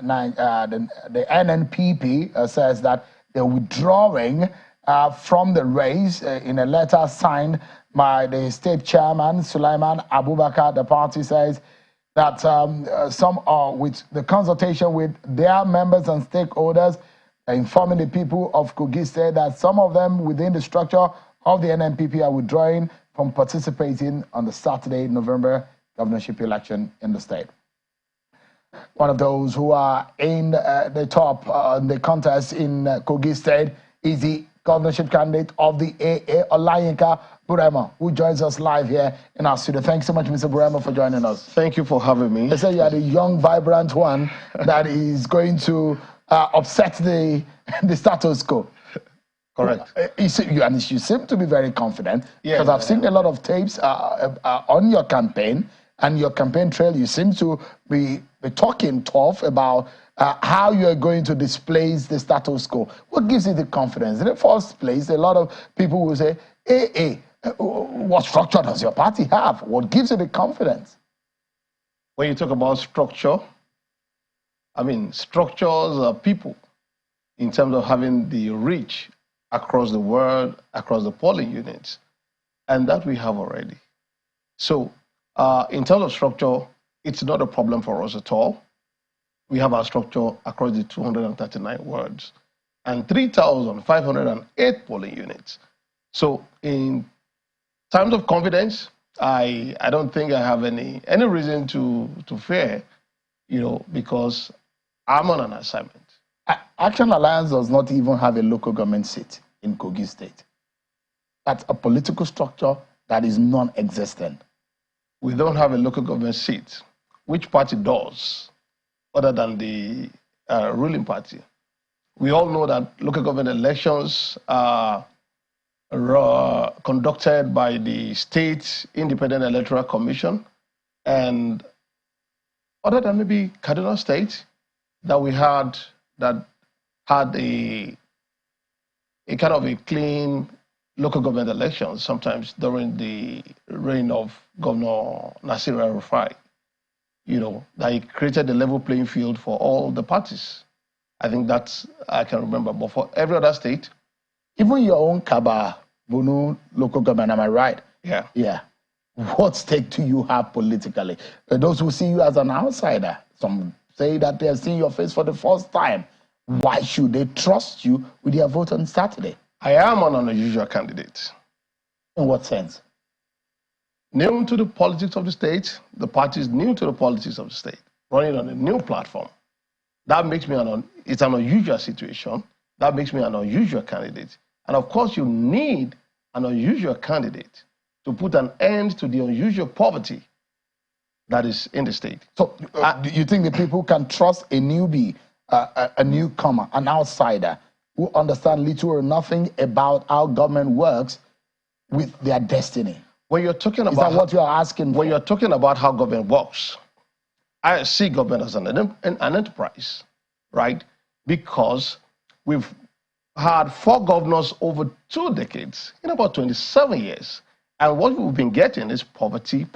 the NNPP says that they're withdrawing from the race in a letter signed by the state chairman, Sulaiman Abubakar. The party says that some are with the consultation with their members and stakeholders, informing the people of Kogi State that some of them within the structure of the NNPP are withdrawing from participating on the Saturday, November governorship election in the state. One of those who are in the top in the contest in Kogi State is the governorship candidate of the AA, Olayinka Braimoh, who joins us live here in our studio. Thanks so much, Mr. Braimoh, for joining us. Thank you for having me. They say you are the young, vibrant one that is going to upset the status quo. Correct. You seem to be very confident, because I've seen a lot of tapes on your campaign and your campaign trail. You seem to be talking tough about how you're going to displace the status quo. What gives you the confidence? In the first place, a lot of people will say, hey, what structure does your party have? What gives you the confidence? When you talk about structure, I mean, structures are people in terms of having the reach across the world, across the polling units, and that we have already. So in terms of structure, it's not a problem for us at all. We have our structure across the 239 wards and 3,508 polling units. So in terms of confidence, I don't think I have any reason to fear, because I'm on an assignment. Action Alliance does not even have a local government seat in Kogi State. That's a political structure that is non-existent. We don't have a local government seat. Which party does, other than the ruling party? We all know that local government elections are conducted by the State Independent Electoral Commission, and other than maybe Kaduna State, that we had a kind of a clean local government elections, sometimes during the reign of Governor Nasir El-Rufai, that he created a level playing field for all the parties. I think that's, I can remember, but for every other state. Even your own Kaba, Bunu local government, am I right? Yeah. Yeah. What stake do you have politically? Those who see you as an outsider, some say that they are seeing your face for the first time. Why should they trust you with their vote on Saturday? I am an unusual candidate. In what sense? New to the politics of the state, the party is new to the politics of the state, running on a new platform. That makes me it's an unusual situation. That makes me an unusual candidate. And of course, you need an unusual candidate to put an end to the unusual poverty that is in the state. So do you think the people can trust a newbie, a newcomer, an outsider who understand little or nothing about how government works with their destiny? When you're talking about, is that what you're asking for? When you're talking about how government works, I see government as an enterprise, right? Because we've had 4 governors over 2 decades, in about 27 years. And what we've been getting is poverty.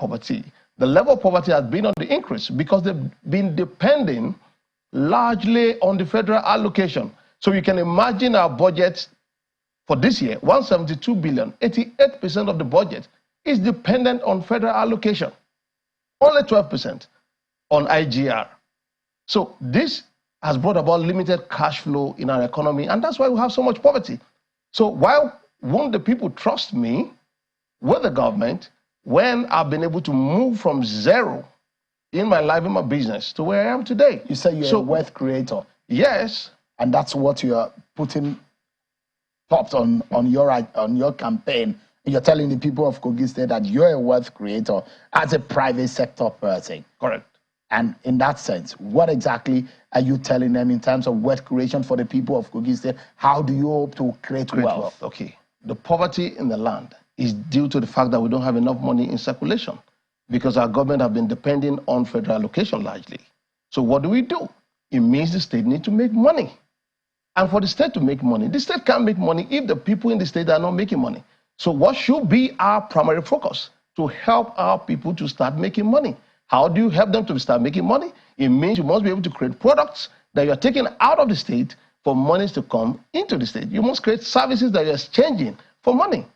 The level of poverty has been on the increase because they've been depending largely on the federal allocation. So you can imagine our budget for this year, 172 billion, 88% of the budget is dependent on federal allocation. Only 12% on IGR. So this has brought about limited cash flow in our economy, and that's why we have so much poverty. So why won't the people trust me with the government when I've been able to move from zero in my life, in my business, to where I am today? You say you're a wealth creator. Yes. And that's what you're putting tops on your campaign. You're telling the people of Kogi State that you're a wealth creator as a private sector person. Correct. And in that sense, what exactly are you telling them in terms of wealth creation for the people of Kogi State? How do you hope to create wealth? Okay. The poverty in the land is due to the fact that we don't have enough money in circulation because our government have been depending on federal allocation largely. So what do? It means the state needs to make money. And for the state to make money, the state can't make money if the people in the state are not making money. So what should be our primary focus? To help our people to start making money. How do you help them to start making money? It means you must be able to create products that you're taking out of the state for monies to come into the state. You must create services that you're exchanging for money,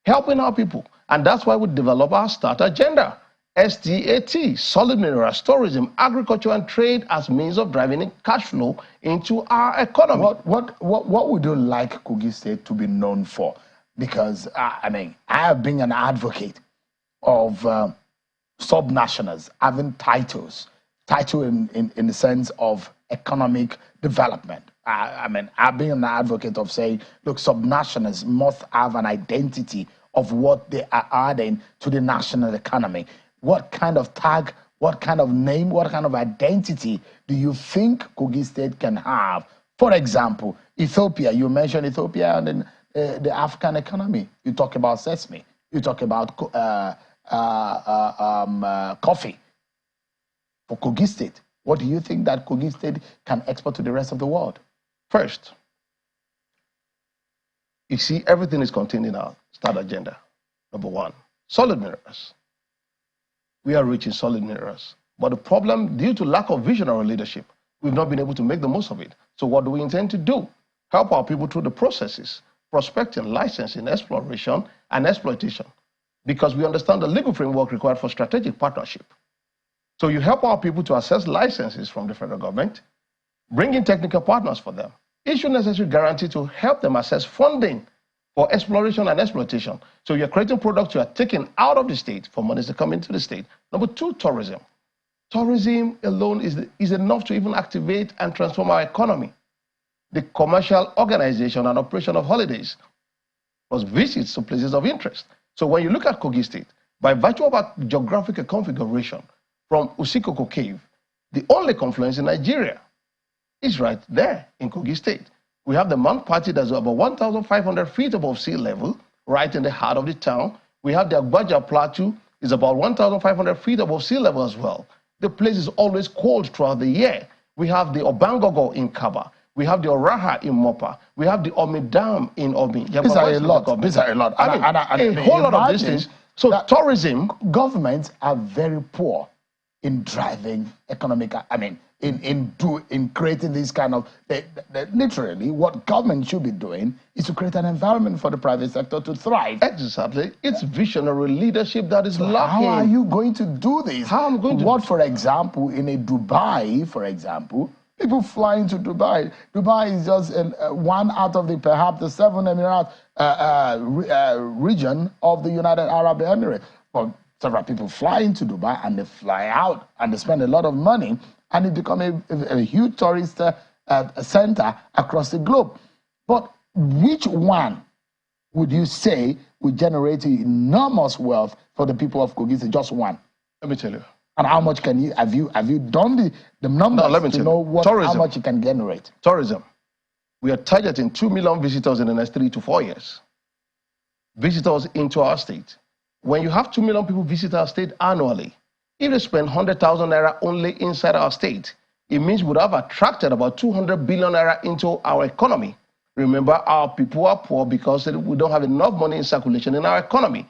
helping our people. And that's why we develop our START agenda. STAT, solid minerals, tourism, agriculture, and trade as means of driving in cash flow into our economy. What would you like Kogi State to be known for? Because, I have been an advocate of subnationals having title in the sense of economic development. I've been an advocate of saying, look, subnationals must have an identity of what they are adding to the national economy. What kind of tag, what kind of name, what kind of identity do you think Kogi State can have? For example, Ethiopia, you mentioned Ethiopia and then the African economy. You talk about sesame, you talk about coffee. For Kogi State, what do you think that Kogi State can export to the rest of the world? First, you see, everything is contained in our START agenda. Number one, solid minerals. We are rich in solid minerals. But the problem, due to lack of visionary leadership, we've not been able to make the most of it. So what do we intend to do? Help our people through the processes, prospecting, licensing, exploration, and exploitation. Because we understand the legal framework required for strategic partnership. So you help our people to access licenses from the federal government, bring in technical partners for them, issue necessary guarantee to help them access funding for exploration and exploitation. So you're creating products you are taking out of the state for monies to come into the state. Number two, tourism. Tourism alone is enough to even activate and transform our economy. The commercial organization and operation of holidays plus visits to places of interest. So when you look at Kogi State, by virtue of our geographical configuration, from Usikoko Cave, the only confluence in Nigeria is right there in Kogi State. We have the Mount Patti that's about 1,500 feet above sea level, right in the heart of the town. We have the Agbaja Plateau, is about 1,500 feet above sea level as well. The place is always cold throughout the year. We have the Obangogo in Kaba. We have the Oraha in Mopa. We have the Omi Dam in Omi. These are a lot. These are a lot. A whole lot of these things. So tourism. Governments are very poor in driving economic, in creating this kind of, literally what government should be doing is to create an environment for the private sector to thrive. Exactly. It's visionary leadership that is lacking. How are you going to do this? How am I going to What, for example, in a Dubai, for example, people flying to Dubai. Dubai is just one out of perhaps the 7 Emirates region of the United Arab Emirates. But several people fly into Dubai and they fly out and they spend a lot of money and it becomes a huge tourist center across the globe. But which one would you say would generate enormous wealth for the people of Kogi? Just one. Let me tell you. And how much can you, have you done the numbers to know how much you can generate? Tourism. We are targeting 2 million visitors in the next 3 to 4 years. Visitors into our state. When you have 2 million people visit our state annually, if they spend 100,000 naira only inside our state, it means we would have attracted about 200 billion naira into our economy. Remember, our people are poor because we don't have enough money in circulation in our economy.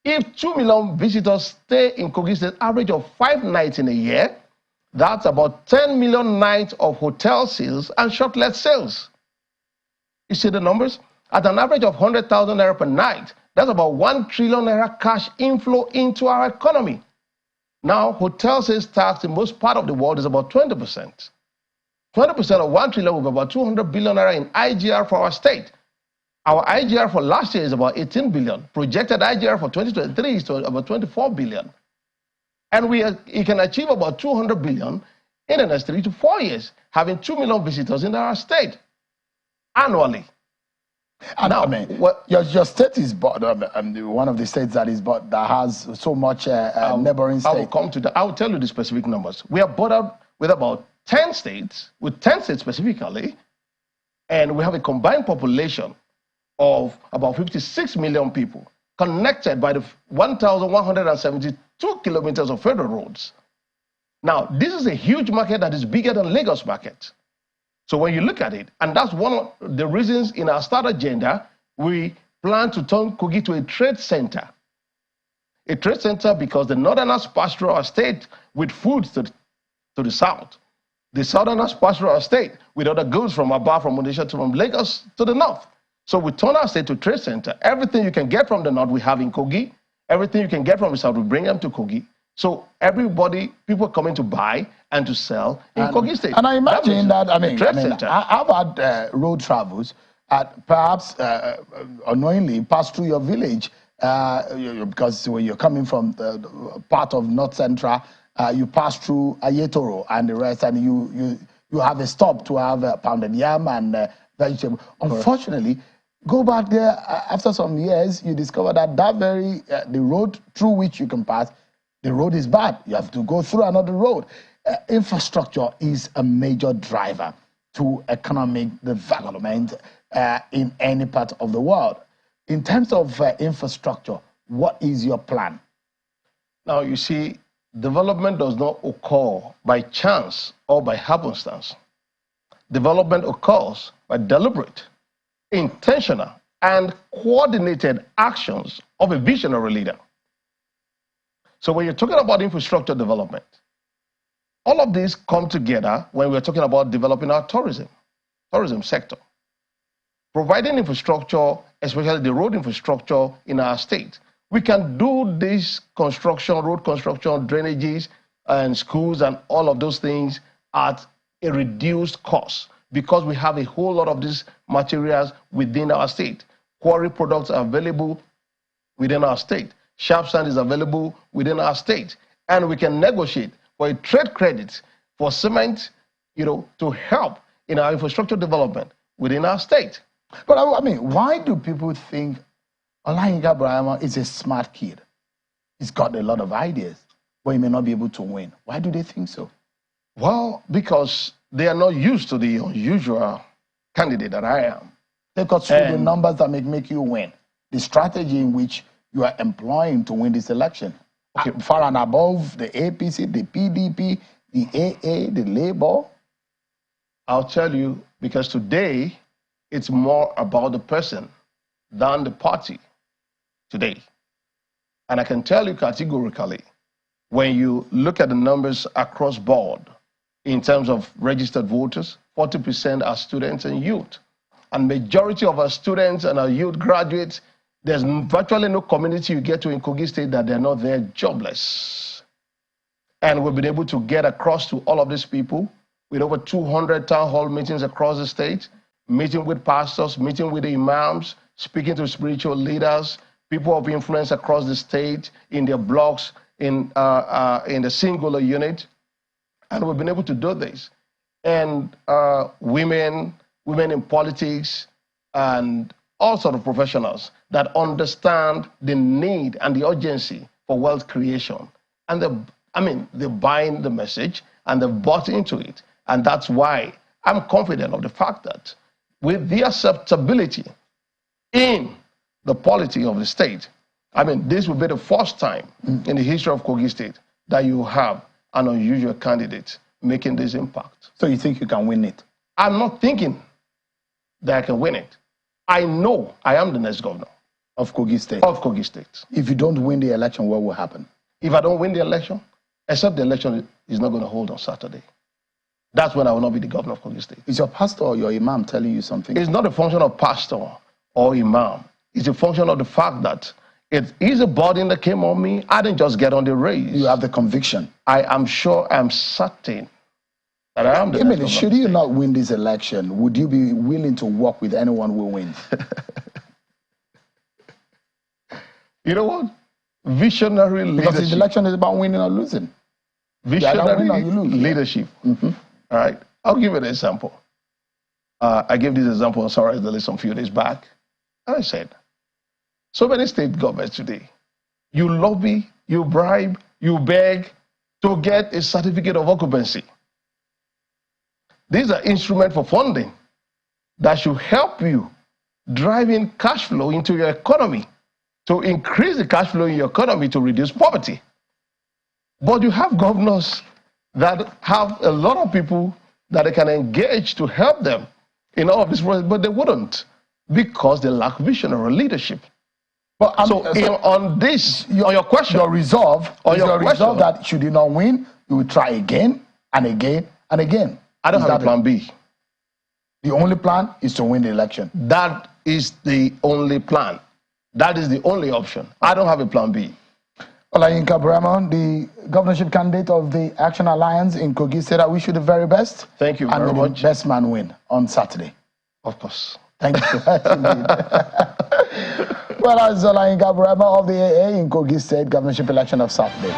If 2 million visitors stay in Kogi State, average of 5 nights in a year, that's about 10 million nights of hotel sales and short-let sales. You see the numbers? At an average of 100,000 naira per night, that's about 1 trillion naira cash inflow into our economy. Now, hotel sales tax in most part of the world is about 20%. 20% of 1 trillion will be about 200 billion naira in IGR for our state. Our IGR for last year is about 18 billion. Projected IGR for 2023 is about 24 billion. And it can achieve about 200 billion in the next 3 to 4 years, having 2 million visitors in our state annually. And now, your state is one of the states that has so much neighboring states. I will come to that. I will tell you the specific numbers. We are bordered with about 10 states, with 10 states specifically, and we have a combined population of about 56 million people connected by the 1,172 kilometers of federal roads. Now, this is a huge market that is bigger than Lagos market. So when you look at it, and that's one of the reasons in our START agenda, we plan to turn Kogi to a trade center. A trade center because the northerners pass through our state with food to the south. the southernmost part of our state with other goods from Aba, from Odisha, from Lagos to the north. So we turn our state to trade center. Everything you can get from the north, we have in Kogi. Everything you can get from the south, we bring them to Kogi. So everybody, people are coming to buy and to sell in Kogi State. And I imagine that, I've had road travels, perhaps unknowingly pass through your village, because when you're coming from the part of North Central, you pass through Ayetoro and the rest, and you have a stop to have pounded yam and vegetable. Unfortunately, go back there after some years, you discover that the road through which you can pass, the road is bad. You have to go through another road. Infrastructure is a major driver to economic development in any part of the world. In terms of infrastructure, what is your plan? Now, you see, development does not occur by chance or by happenstance. Development occurs by deliberate, intentional, and coordinated actions of a visionary leader. So when you're talking about infrastructure development, all of these come together when we're talking about developing our tourism sector. Providing infrastructure, especially the road infrastructure in our state. We can do this construction, road construction, drainages, and schools, and all of those things at a reduced cost because we have a whole lot of these materials within our state. Quarry products are available within our state. Sharp sand is available within our state. And we can negotiate for a trade credit for cement, to help in our infrastructure development within our state. But I mean, why do people think Olayinka Braimoh is a smart kid? He's got a lot of ideas, but he may not be able to win. Why do they think so? Well, because they are not used to the unusual candidate that I am. Take us through the numbers that make you win, the strategy in which you are employing to win this election. Okay. Far and above the APC, the PDP, the AA, the Labour. I'll tell you, because today it's more about the person than the party today. And I can tell you categorically, when you look at the numbers across board, in terms of registered voters, 40% are students and youth. And majority of our students and our youth graduates, there's virtually no community you get to in Kogi State that they're not there jobless. And we've been able to get across to all of these people with over 200 town hall meetings across the state, meeting with pastors, meeting with the imams, speaking to spiritual leaders, people of influence across the state, in their blocks, in the singular unit. And we've been able to do this. And women in politics, and all sorts of professionals that understand the need and the urgency for wealth creation. And they're buying the message and they've bought into it. And that's why I'm confident of the fact that with the acceptability in the polity of the state, this will be the first time in the history of Kogi State that you have an unusual candidate making this impact. So you think you can win it? I'm not thinking that I can win it. I know I am the next governor. Of Kogi State? Of Kogi State. If you don't win the election, what will happen? If I don't win the election, except the election is not going to hold on Saturday, that's when I will not be the governor of Kogi State. Is your pastor or your imam telling you something? It's not a function of pastor or imam. It's a function of the fact that it is a burden that came on me. I didn't just get on the race. You have the conviction. I am sure, I'm certain that I am the next governor. Should you not win this election, would you be willing to work with anyone who wins? You know what? Visionary leadership. Because the election is about winning or losing. Visionary leadership. Mm-hmm. All right. I'll give you an example. I gave this example on Sorry the List some few days back. And I said, so many state governments today, you lobby, you bribe, you beg to get a certificate of occupancy. These are instruments for funding that should help you drive in cash flow into your economy, to increase the cash flow in your economy to reduce poverty. But you have governors that have a lot of people that they can engage to help them in all of this, but they wouldn't because they lack visionary leadership. But on your question, your resolve that should you not win, you will try again and again and again. I don't have a plan B. The only plan is to win the election. That is the only plan. That is the only option. I don't have a plan B. Olayinka Braimoh, the governorship candidate of the Action Alliance in Kogi, said, I wish you the very best. Thank you very much. And the best man win on Saturday. Of course. Thank you so much indeed. Well, that's Olayinka Braimoh of the AA in Kogi State governorship election of Saturday.